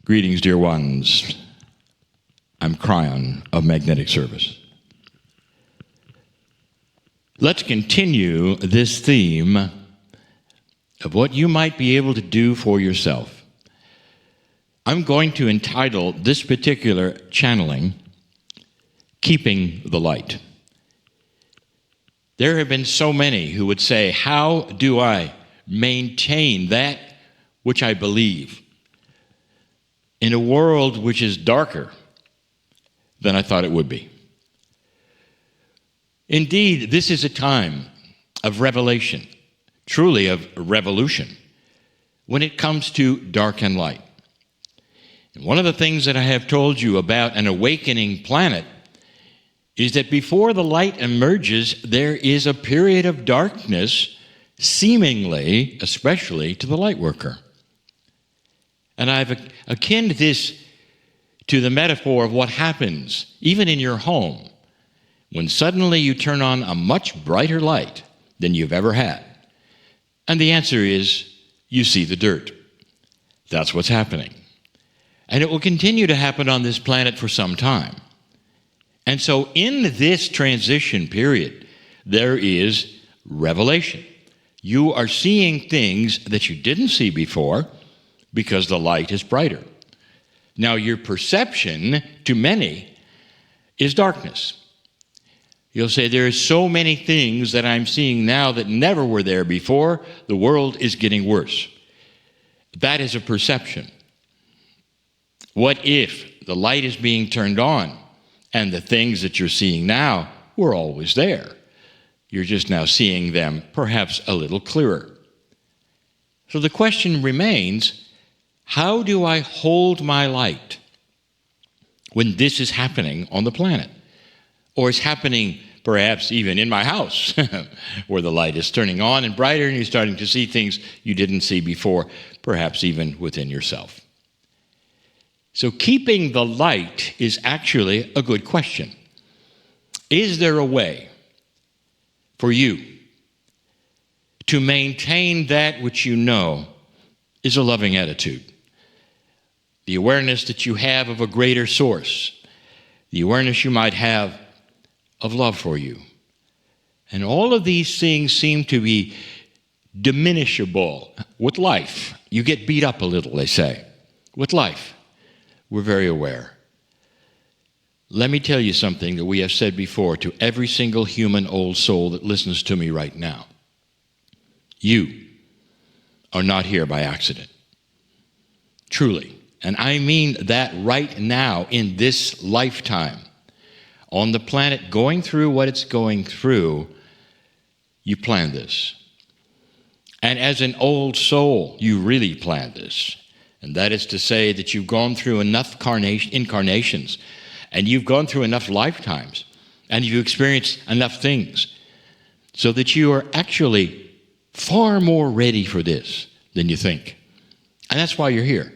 Greetings, dear ones. I'm Kryon of Magnetic Service. Let's continue this theme of what you might be able to do for yourself. I'm going to entitle this particular channeling, Keeping the Light. There have been so many who would say, how do I maintain that which I believe in a world which is darker than I thought it would be? Indeed, this is a time of revelation, truly of revolution, when it comes to dark and light. And one of the things that I have told you about an awakening planet is that before the light emerges, there is a period of darkness, seemingly, especially to the lightworker. And I've akined this to the metaphor of what happens, even in your home, when suddenly you turn on a much brighter light than you've ever had. And the answer is, you see the dirt. That's what's happening. And it will continue to happen on this planet for some time. And so in this transition period, there is revelation. You are seeing things that you didn't see before because the light is brighter. Now, your perception, to many, is darkness. You'll say, there are so many things that I'm seeing now that never were there before. The world is getting worse. That is a perception. What if the light is being turned on and the things that you're seeing now were always there? You're just now seeing them perhaps a little clearer. So the question remains, how do I hold my light when this is happening on the planet? Or it's happening perhaps even in my house, where the light is turning on and brighter and you're starting to see things you didn't see before, perhaps even within yourself. So keeping the light is actually a good question. Is there a way for you to maintain that which you know is a loving attitude? The awareness that you have of a greater source, the awareness you might have of love for you. And all of these things seem to be diminishable with life. You get beat up a little, they say. With life, we're very aware. Let me tell you something that we have said before to every single human old soul that listens to me right now. You are not here by accident. Truly. And I mean that right now in this lifetime. On the planet going through what it's going through, you planned this. And as an old soul, you really planned this. And that is to say that you've gone through enough incarnations, and you've gone through enough lifetimes, and you've experienced enough things, so that you are actually far more ready for this than you think. And that's why you're here.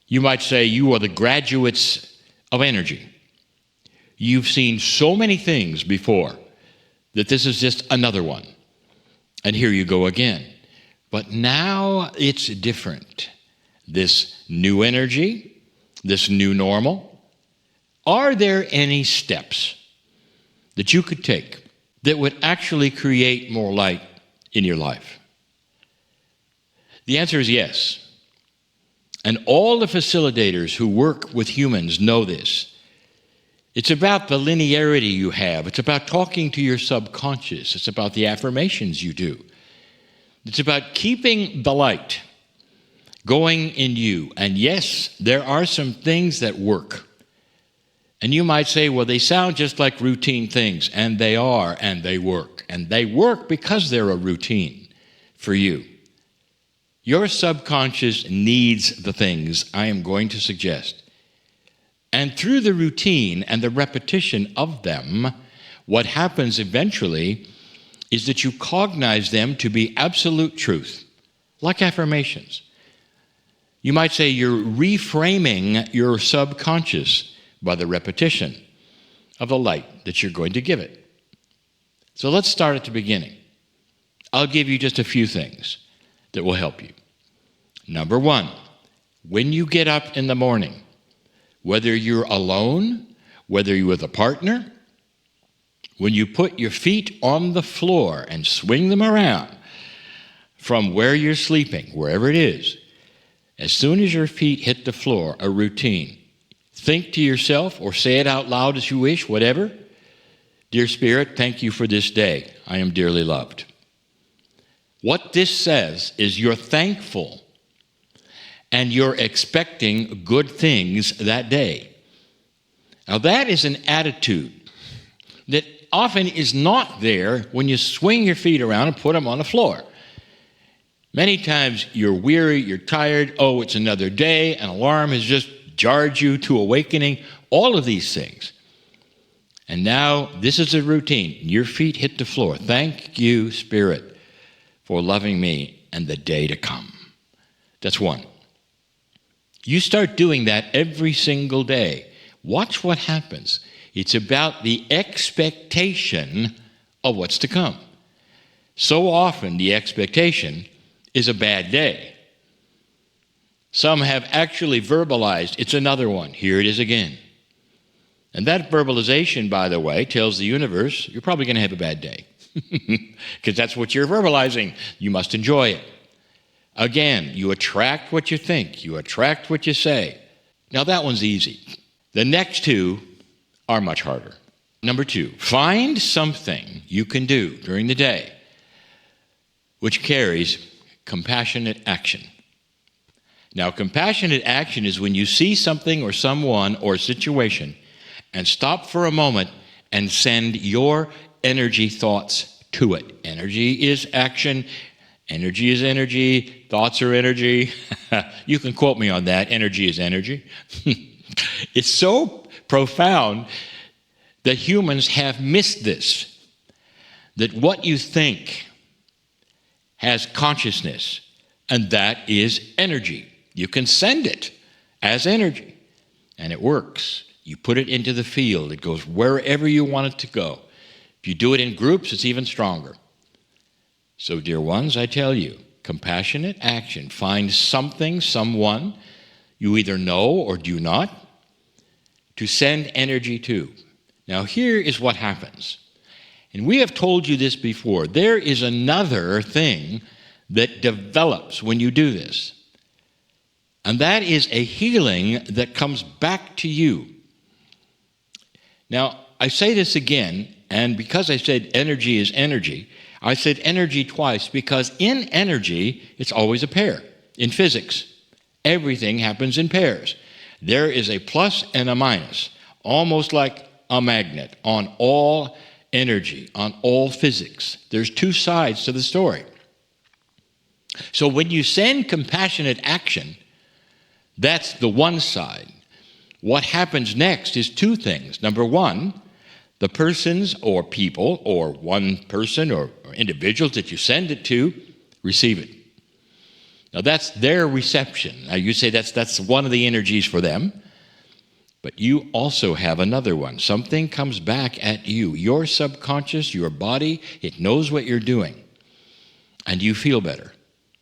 You might say you are the graduates of energy. You've seen so many things before that this is just another one. And here you go again. But now it's different. This new energy, this new normal. Are there any steps that you could take that would actually create more light in your life? The answer is yes. And all the facilitators who work with humans know this. It's about the linearity you have. It's about talking to your subconscious. It's about the affirmations you do. It's about keeping the light going in you. And yes, there are some things that work. And you might say, well, they sound just like routine things. And they are, and they work. And they work because they're a routine for you. Your subconscious needs the things I am going to suggest. And through the routine and the repetition of them, what happens eventually is that you cognize them to be absolute truth, like affirmations. You might say you're reframing your subconscious by the repetition of the light that you're going to give it. So let's start at the beginning. I'll give you just a few things that will help you. Number one, when you get up in the morning, whether you're alone, whether you're with a partner, when you put your feet on the floor and swing them around from where you're sleeping, wherever it is, as soon as your feet hit the floor, a routine. Think to yourself or say it out loud as you wish, whatever. Dear Spirit, thank you for this day. I am dearly loved. What this says is you're thankful and you're expecting good things that day. Now that is an attitude that often is not there when you swing your feet around and put them on the floor. Many times you're weary, you're tired, oh, it's another day, an alarm has just jarred you to awakening, all of these things. And now this is a routine. Your feet hit the floor. Thank you, Spirit, for loving me and the day to come. That's one. You start doing that every single day. Watch what happens. It's about the expectation of what's to come. So often the expectation is a bad day. Some have actually verbalized, it's another one. Here it is again. And that verbalization, by the way, tells the universe, you're probably going to have a bad day. Because that's what you're verbalizing. You must enjoy it. Again, you attract what you think. You attract what you say. Now that one's easy. The next two are much harder. Number 2, find something you can do during the day which carries compassionate action. Now, compassionate action is when you see something or someone or situation and stop for a moment and send your energy thoughts to it. Energy is action. Energy is energy. Thoughts are energy. You can quote me on that. Energy is energy. It's so profound that humans have missed this, that what you think has consciousness, and that is energy. You can send it as energy, and it works. You put it into the field. It goes wherever you want it to go. If you do it in groups, it's even stronger. So, dear ones, I tell you, compassionate action. Find something, someone you either know or do not to send energy to. Now, here is what happens. And we have told you this before. There is another thing that develops when you do this. And that is a healing that comes back to you. Now, I say this again, and because I said energy is energy, I said energy twice because in energy, it's always a pair. In physics, everything happens in pairs. There is a plus and a minus, almost like a magnet on all energy, on all physics. There's two sides to the story. So when you send compassionate action, that's the one side. What happens next is two things. Number one, the persons or people or one person or individuals that you send it to receive it. Now that's their reception. Now you say that's one of the energies for them, but you also have another one. Something comes back at you. Your subconscious, your body, it knows what you're doing, and you feel better.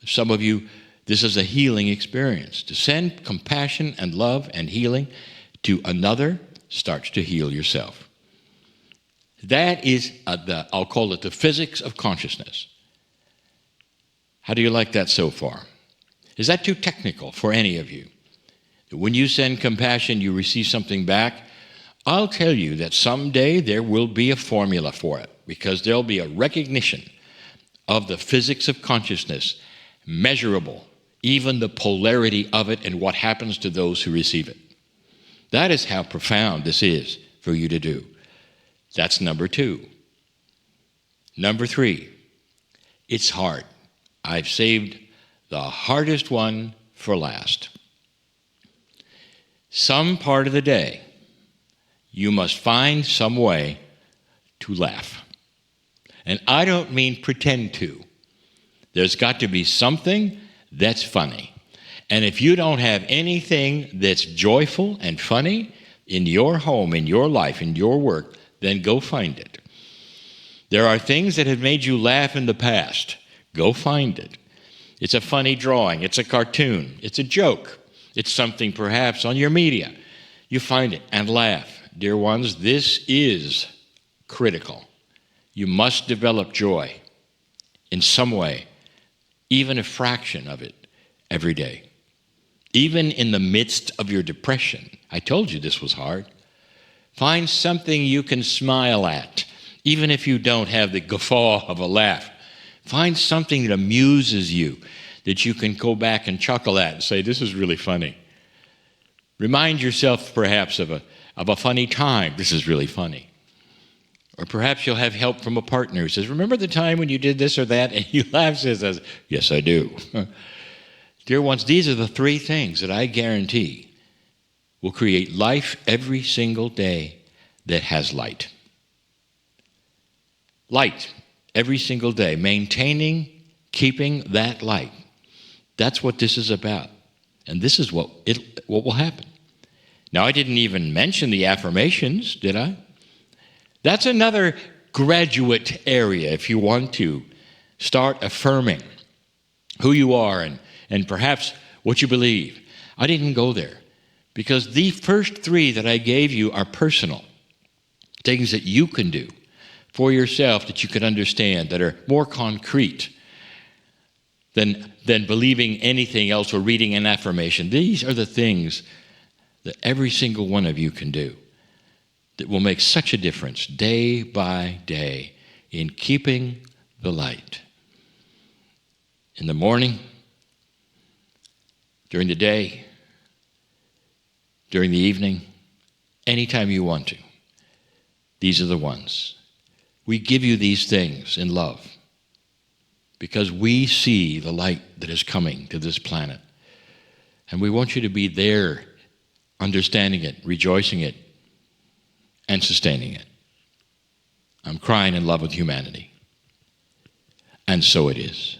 Some of you, this is a healing experience. To send compassion and love and healing to another starts to heal yourself. That is, I'll call it the physics of consciousness. How do you like that so far? Is that too technical for any of you? When you send compassion, you receive something back. I'll tell you that someday there will be a formula for it because there'll be a recognition of the physics of consciousness, measurable, even the polarity of it and what happens to those who receive it. That is how profound this is for you to do. That's number 2. Number 3, it's hard. I've saved the hardest one for last. Some part of the day, you must find some way to laugh. And I don't mean pretend to. There's got to be something that's funny. And if you don't have anything that's joyful and funny in your home, in your life, in your work, then go find it. There are things that have made you laugh in the past. Go find it. It's a funny drawing. It's a cartoon. It's a joke. It's something perhaps on your media. You find it and laugh. Dear ones, this is critical. You must develop joy in some way, even a fraction of it, every day. Even in the midst of your depression. I told you this was hard. Find something you can smile at, even if you don't have the guffaw of a laugh. Find something that amuses you, that you can go back and chuckle at and say, this is really funny. Remind yourself perhaps of a funny time. This is really funny. Or perhaps you'll have help from a partner who says, remember the time when you did this or that? And you laugh and says, yes, I do. Dear ones, these are the three things that I guarantee will create life every single day that has light. Light every single day, maintaining, keeping that light. That's what this is about. And this is what will happen. Now, I didn't even mention the affirmations, did I? That's another graduate area if you want to start affirming who you are and perhaps what you believe. I didn't go there because the first three that I gave you are personal, things that you can do for yourself that you can understand, that are more concrete than believing anything else or reading an affirmation. These are the things that every single one of you can do that will make such a difference day by day in keeping the light. In the morning, during the day, during the evening, anytime you want to. These are the ones. We give you these things in love because we see the light that is coming to this planet. And we want you to be there, understanding it, rejoicing it, and sustaining it. I'm crying in love with humanity. And so it is.